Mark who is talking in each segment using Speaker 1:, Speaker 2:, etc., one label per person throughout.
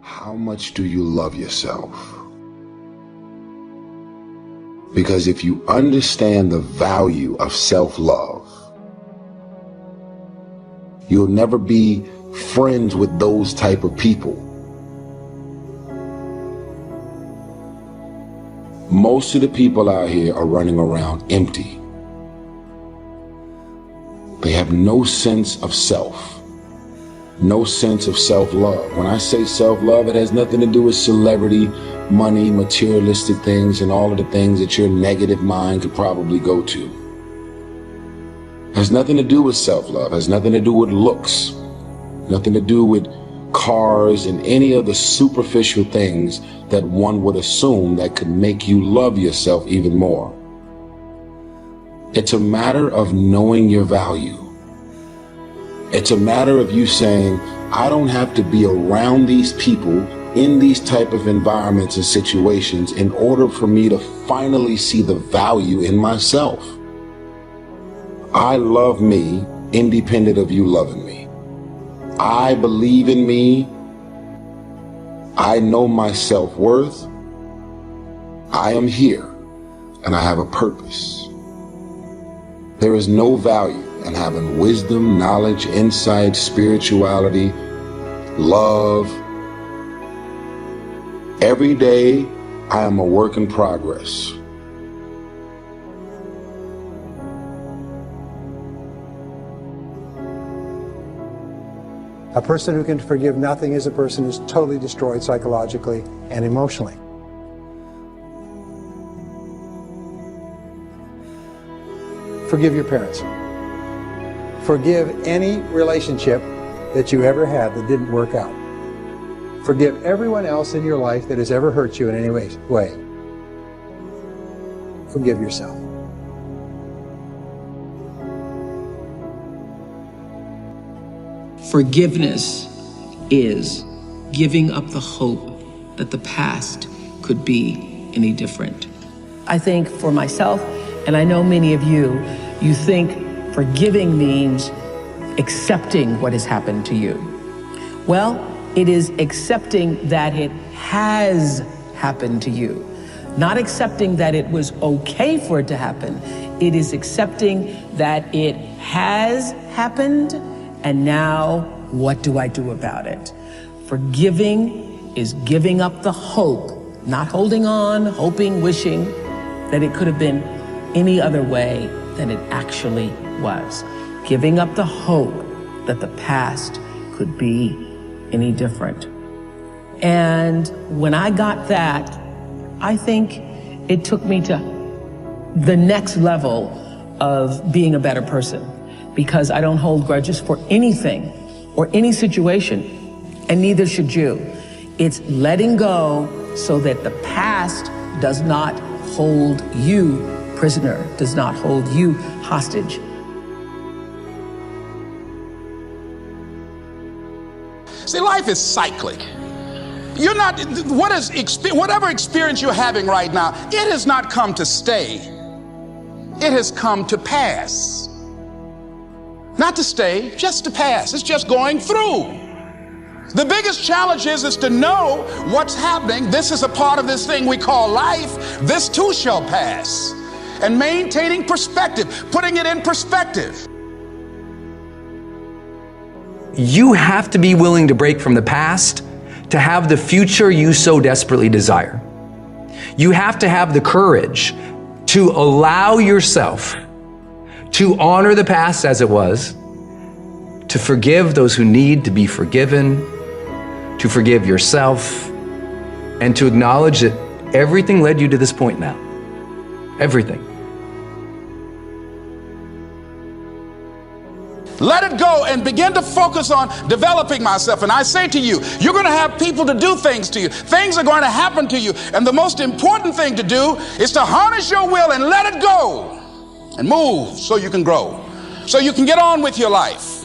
Speaker 1: How much do you love yourself? Because if you understand the value of self-love, you'll never be friends with those type of people. Most of the people out here are running around empty. They have no sense of self, no sense of self-love. When I say self-love, it has nothing to do with celebrity, money, materialistic things, and all of the things that your negative mind could probably go to. It has nothing to do with self-love. It has nothing to do with looks, nothing to do with cars and any of the superficial things that one would assume that could make you love yourself even more. It's a matter of knowing your value. It's a matter of you saying, I don't have to be around these people in these type of environments and situations in order for me to finally see the value in myself. I love me independent of you loving me. I believe in me. I know my self-worth. I am here and I have a purpose. There is no value in having wisdom, knowledge, insight, spirituality, love. Every day I am a work in progress.
Speaker 2: A person who can forgive nothing is a person who's totally destroyed psychologically and emotionally. Forgive your parents. Forgive any relationship that you ever had that didn't work out. Forgive everyone else in your life that has ever hurt you in any way. Forgive yourself.
Speaker 3: Forgiveness is giving up the hope that the past could be any different. I think for myself, and I know many of you, you think forgiving means accepting what has happened to you. Well, it is accepting that it has happened to you. Not accepting that it was okay for it to happen. It is accepting that it has happened, and now what do I do about it? Forgiving is giving up the hope, not holding on, hoping, wishing that it could have been any other way than it actually was. Giving up the hope that the past could be any different. And when I got that, I think it took me to the next level of being a better person, because I don't hold grudges for anything or any situation, and neither should you. It's letting go so that the past does not hold you prisoner, does not hold you hostage.
Speaker 4: See, life is cyclic. You're not, whatever experience you're having right now, it has not come to stay. It has come to pass. Not to stay, just to pass. It's just going through. The biggest challenge is to know what's happening. This is a part of this thing we call life. This too shall pass. And maintaining perspective, putting it in perspective.
Speaker 5: You have to be willing to break from the past to have the future you so desperately desire. You have to have the courage to allow yourself to honor the past as it was, to forgive those who need to be forgiven, to forgive yourself, and to acknowledge that everything led you to this point now. Everything.
Speaker 4: Let it go and begin to focus on developing myself. And I say to you, you're going to have people to do things to you. Things are going to happen to you. And the most important thing to do is to harness your will and let it go and move so you can grow, so you can get on with your life.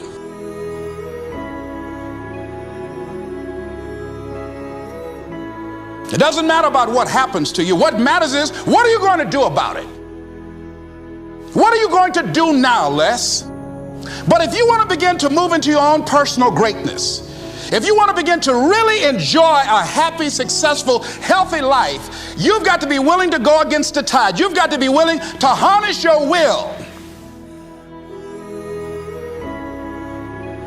Speaker 4: It doesn't matter about what happens to you. What matters is, what are you going to do about it? What are you going to do now, Les? But if you want to begin to move into your own personal greatness, If you want to begin to really enjoy a happy, successful, healthy life, you've got to be willing to go against the tide. You've got to be willing to harness your will.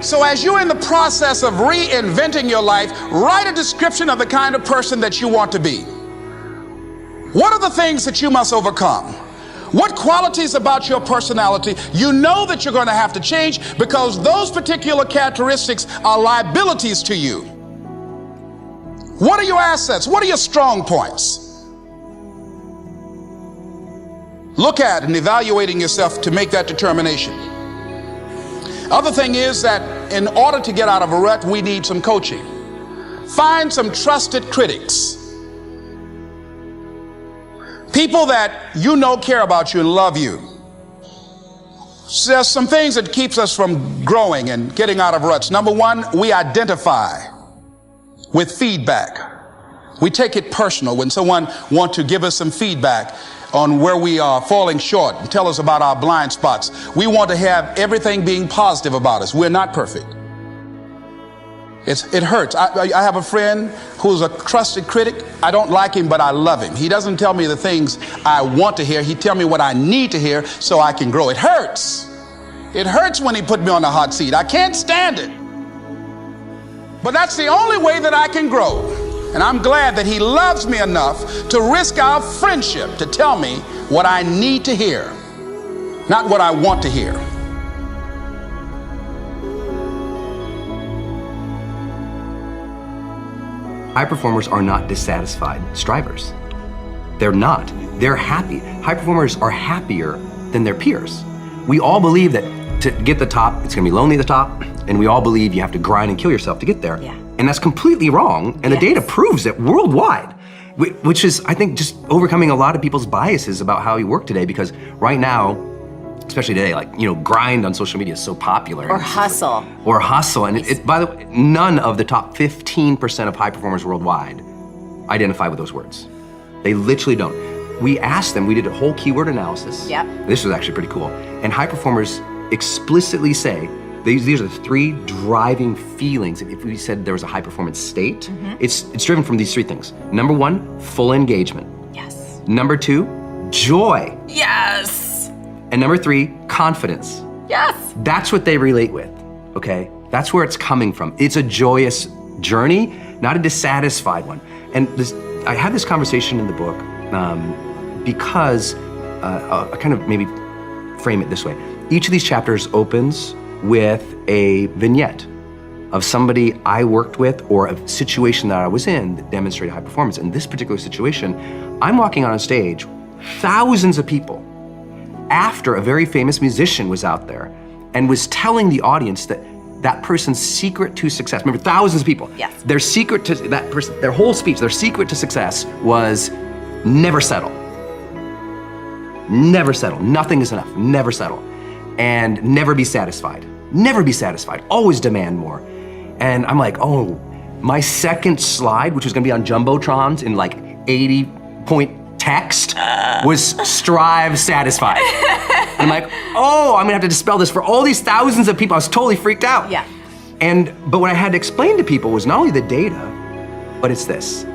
Speaker 4: So as you're in the process of reinventing your life, write a description of the kind of person that you want to be. What are the things that you must overcome? What qualities about your personality you know that you're going to have to change because those particular characteristics are liabilities to you? What are your assets? What are your strong points? Look at and evaluating yourself to make that determination. Other thing is that in order to get out of a rut, we need some coaching. Find some trusted critics. People that you know care about you and love you. So there's some things that keeps us from growing and getting out of ruts. Number one, we identify with feedback. We take it personal when someone wants to give us some feedback on where we are falling short and tell us about our blind spots. We want to have everything being positive about us. We're not perfect. It hurts. I have a friend who's a trusted critic. I don't like him, but I love him. He doesn't tell me the things I want to hear. He tells me what I need to hear so I can grow. It hurts. It hurts when he put me on the hot seat. I can't stand it. But that's the only way that I can grow. And I'm glad that he loves me enough to risk our friendship to tell me what I need to hear, not what I want to hear.
Speaker 6: High performers are not dissatisfied strivers. They're not. They're happy. High performers are happier than their peers. We all believe that to get the top, it's gonna be lonely at the top, and we all believe you have to grind and kill yourself to get there.
Speaker 7: Yeah.
Speaker 6: And that's completely wrong, and the data proves it worldwide, which is, I think, just overcoming a lot of people's biases about how we work today, because right now, especially today, like, you know, grind on social media is so popular.
Speaker 7: Or hustle.
Speaker 6: Or hustle. And it, by the way, none of the top 15% of high performers worldwide identify with those words. They literally don't. We asked them, we did a whole keyword analysis.
Speaker 7: Yep.
Speaker 6: This was actually pretty cool. And high performers explicitly say, these are the three driving feelings. If we said there was a high performance state, it's driven from these three things. Number one, full engagement.
Speaker 7: Yes.
Speaker 6: Number two, joy.
Speaker 7: Yes.
Speaker 6: And number three, confidence.
Speaker 7: Yes.
Speaker 6: That's what they relate with, okay? That's where it's coming from. It's a joyous journey, not a dissatisfied one. And I had this conversation in the book because I kind of maybe frame it this way. Each of these chapters opens with a vignette of somebody I worked with or a situation that I was in that demonstrated high performance. In this particular situation, I'm walking on a stage, thousands of people, after a very famous musician was out there and was telling the audience that that person's secret to success, remember, thousands of people,
Speaker 7: yes.
Speaker 6: Their secret to that person, their whole speech, their secret to success was never settle. Never settle, nothing is enough, never settle. And never be satisfied, always demand more. And I'm like, oh, my second slide, which was gonna be on Jumbotrons in like 80-point text, was strive satisfied. And I'm like, oh, I'm gonna have to dispel this for all these thousands of people. I was totally freaked out.
Speaker 7: Yeah.
Speaker 6: But what I had to explain to people was not only the data, but it's this.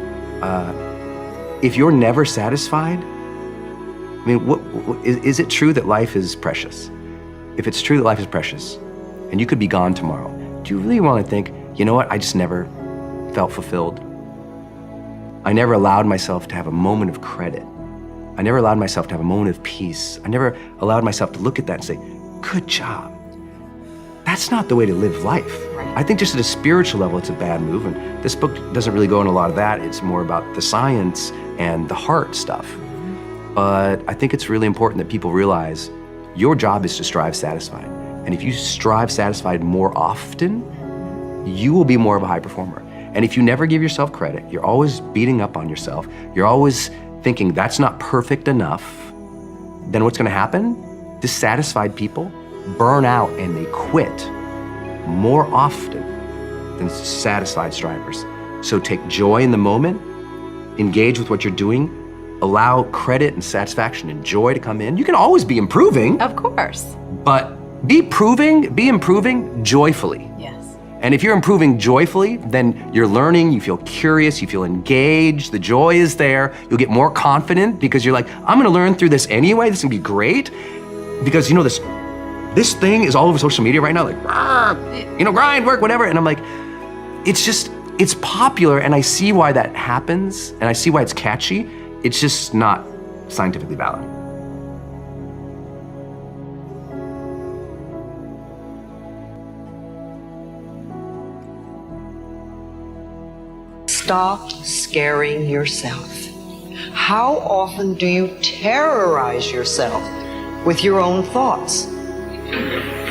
Speaker 6: If you're never satisfied, I mean, is it true that life is precious? If it's true that life is precious, and you could be gone tomorrow, do you really want to think, you know what, I just never felt fulfilled? I never allowed myself to have a moment of credit. I never allowed myself to have a moment of peace. I never allowed myself to look at that and say, good job. That's not the way to live life.
Speaker 7: Right.
Speaker 6: I think just at a spiritual level, it's a bad move, and this book doesn't really go into a lot of that. It's more about the science and the heart stuff. But I think it's really important that people realize your job is to strive satisfied. And if you strive satisfied more often, you will be more of a high performer. And if you never give yourself credit, you're always beating up on yourself, you're always thinking that's not perfect enough, then what's gonna happen? Dissatisfied people burn out and they quit more often than satisfied strivers. So take joy in the moment, engage with what you're doing, allow credit and satisfaction and joy to come in. You can always be improving.
Speaker 7: Of course.
Speaker 6: But be improving joyfully.
Speaker 7: Yes.
Speaker 6: And if you're improving joyfully, then you're learning, you feel curious, you feel engaged, the joy is there, you'll get more confident because you're like, I'm gonna learn through this anyway, this is gonna be great. Because you know, this thing is all over social media right now, like, grind, work, whatever. And I'm like, it's popular, and I see why that happens, and I see why it's catchy. It's just not scientifically valid.
Speaker 7: Stop scaring yourself. How often do you terrorize yourself with your own thoughts?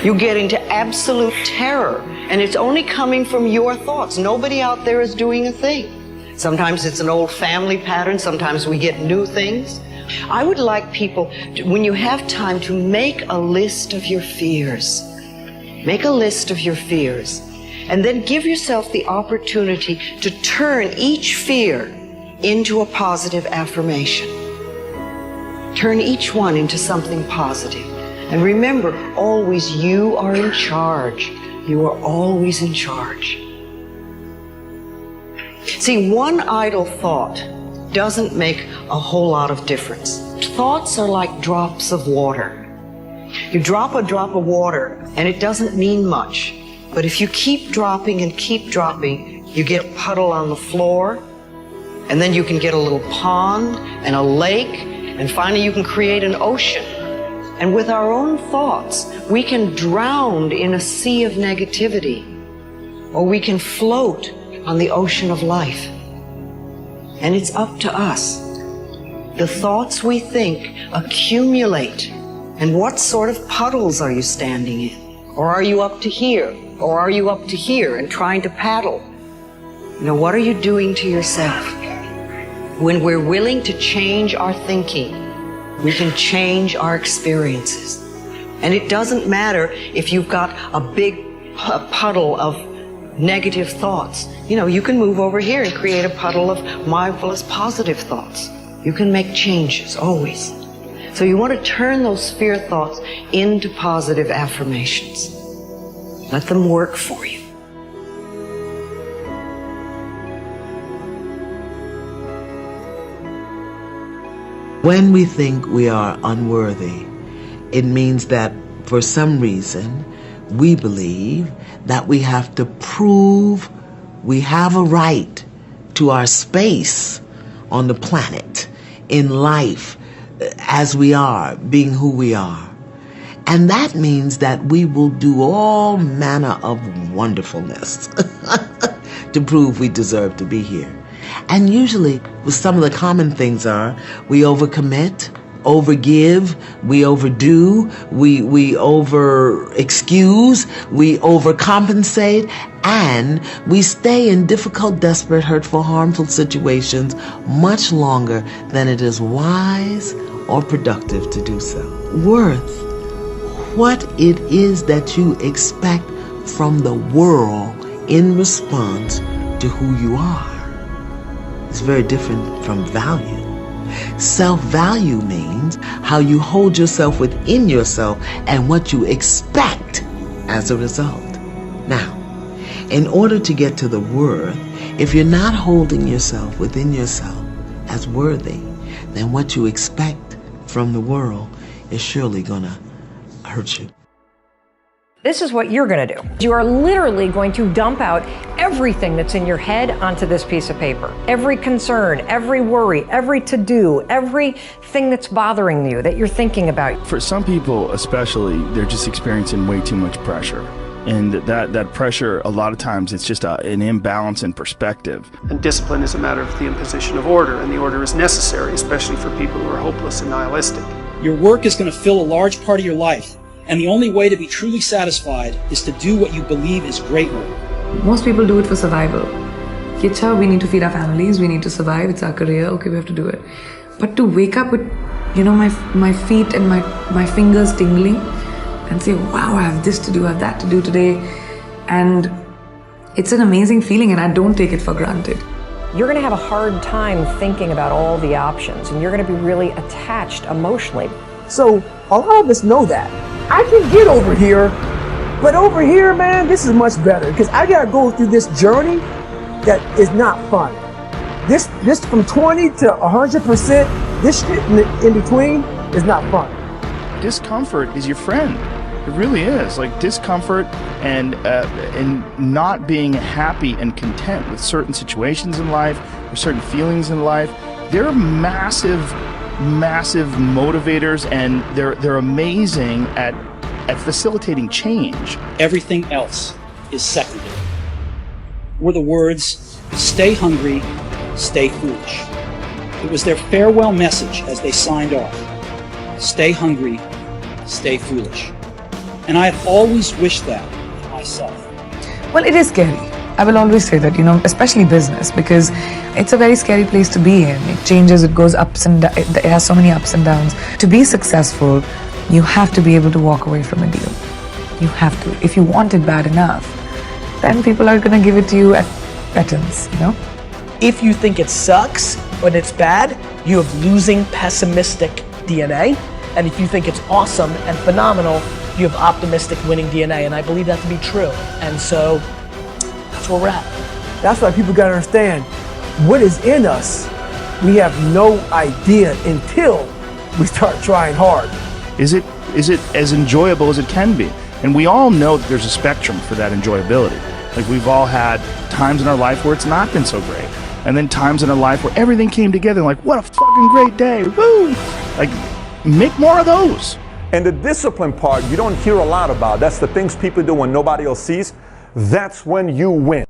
Speaker 7: You get into absolute terror, and it's only coming from your thoughts. Nobody out there is doing a thing. Sometimes it's an old family pattern, sometimes we get new things. I would like people, when you have time, to make a list of your fears. Make a list of your fears. And then give yourself the opportunity to turn each fear into a positive affirmation. Turn each one into something positive. And remember, always you are in charge. You are always in charge. See, one idle thought doesn't make a whole lot of difference. Thoughts are like drops of water. You drop a drop of water and it doesn't mean much. But if you keep dropping and keep dropping, you get a puddle on the floor, and then you can get a little pond and a lake, and finally you can create an ocean. And with our own thoughts, we can drown in a sea of negativity, or we can float on the ocean of life. And it's up to us. The thoughts we think accumulate. And what sort of puddles are you standing in? Or are you up to here? Or are you up to here and trying to paddle? What are you doing to yourself? When we're willing to change our thinking, we can change our experiences. And it doesn't matter if you've got a big puddle of negative thoughts. You can move over here and create a puddle of mindfulness, positive thoughts. You can make changes, always. So you want to turn those fear thoughts into positive affirmations. Let them work for you.
Speaker 8: When we think we are unworthy, it means that for some reason we believe that we have to prove we have a right to our space on the planet, in life, as we are, being who we are. And that means that we will do all manner of wonderfulness to prove we deserve to be here. And usually, some of the common things are we overcommit, overgive, we overdo, we over-excuse, we overcompensate, and we stay in difficult, desperate, hurtful, harmful situations much longer than it is wise or productive to do so. Worth. What it is that you expect from the world in response to who you are is very different from value. Self-value means how you hold yourself within yourself and what you expect as a result. Now, in order to get to the worth, if you're not holding yourself within yourself as worthy, then what you expect from the world is surely gonna hurt you.
Speaker 9: This is what you're going to do. You are literally going to dump out everything that's in your head onto this piece of paper. Every concern, every worry, every to-do, everything that's bothering you that you're thinking about.
Speaker 10: For some people especially, they're just experiencing way too much pressure. And that pressure, a lot of times, it's just an imbalance in perspective.
Speaker 11: And discipline is a matter of the imposition of order, and the order is necessary, especially for people who are hopeless and nihilistic.
Speaker 12: Your work is going to fill a large part of your life, and the only way to be truly satisfied is to do what you believe is great work.
Speaker 13: Most people do it for survival. We need to feed our families, we need to survive, it's our career, okay, we have to do it. But to wake up with, my feet and my fingers tingling and say, wow, I have this to do, I have that to do today. And it's an amazing feeling, and I don't take it for granted.
Speaker 9: You're going to have a hard time thinking about all the options, and you're going to be really attached emotionally.
Speaker 14: So a lot of us know that. I can get over here But over here, man, this is much better because I gotta go through this journey that is not fun. This from 20 to 100%, this shit in between is not fun.
Speaker 10: Discomfort is your friend. It really is. Like discomfort and not being happy and content with certain situations in life or certain feelings in life. They're massive motivators, and they're amazing at facilitating change.
Speaker 12: Everything else is secondary. Were the words, "Stay hungry, stay foolish." It was their farewell message as they signed off. Stay hungry, stay foolish. And I have always wished that for myself.
Speaker 13: Well, it is scary. I will always say that, especially business, because it's a very scary place to be in. It changes, it goes ups and downs, it has so many ups and downs. To be successful, you have to be able to walk away from a deal. You have to. If you want it bad enough, then people are going to give it to you at petons,
Speaker 15: If you think it sucks when it's bad, you have losing pessimistic DNA. And if you think it's awesome and phenomenal, you have optimistic winning DNA. And I believe that to be true. And so that's where we're at.
Speaker 14: That's why people gotta understand what is in us. We have no idea until we start trying hard.
Speaker 10: Is it as enjoyable as it can be? And we all know that there's a spectrum for that enjoyability. Like we've all had times in our life where it's not been so great. And then times in our life where everything came together and like, what a fucking great day, woo! Like, make more of those.
Speaker 16: And the discipline part, you don't hear a lot about. That's the things people do when nobody else sees. That's when you win.